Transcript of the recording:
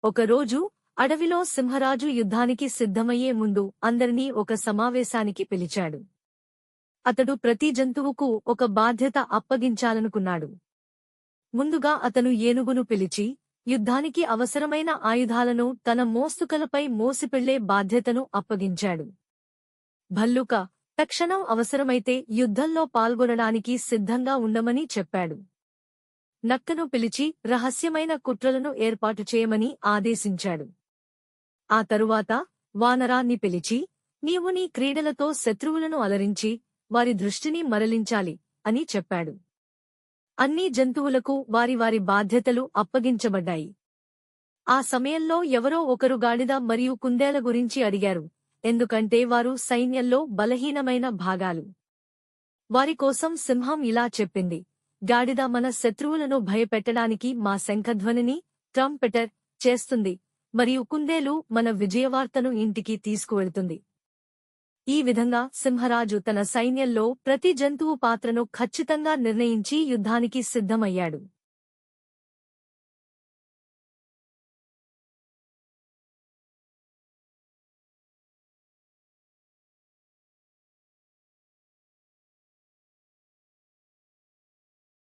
ఒకరోజు అడవిలో సింహరాజు యుద్ధానికి సిద్ధమయ్యే ముందు అందరినీ ఒక సమావేశానికి పిలిచాడు. అతడు ప్రతి జంతువుకు ఒక బాధ్యత అప్పగించాలనుకున్నాడు. ముందుగా అతను ఏనుగును పిలిచి యుద్ధానికి అవసరమైన ఆయుధాలను తన మోస్తుకలపై మోసిపెళ్లే బాధ్యతను అప్పగించాడు. భల్లుక తక్షణం అవసరమైతే యుద్ధంలో పాల్గొనడానికి సిద్ధంగా ఉండమని చెప్పాడు. నక్కను పిలిచి రహస్యమైన కుట్రలను ఏర్పాటు చేయమని ఆదేశించాడు. ఆ తరువాత వానరాన్ని పిలిచి నీవు నీ క్రీడలతో శత్రువులను అలరించి వారి దృష్టిని మరలించాలి అని చెప్పాడు. అన్ని జంతువులకు వారి వారి బాధ్యతలు అప్పగించబడ్డాయి. ఆ సమయంలో ఎవరో ఒకరు గాడిద మరియు కుందేల గురించి అడిగారు, ఎందుకంటే వారు సైన్యంలో బలహీనమైన భాగాలు. వారి కోసం సింహం ఇలా చెప్పింది, గాడిద మన శత్రువులను భయపెట్టడానికి మా శంఖధ్వనిని ట్రంపెటర్ చేస్తుంది, మరియు కుందేలు మన విజయవార్తను ఇంటికి తీసుకువెళ్తుంది. ఈ విధంగా సింహరాజు తన సైన్యంలో ప్రతి జంతువు పాత్రను ఖచ్చితంగా నిర్ణయించి యుద్ధానికి సిద్ధమయ్యాడు.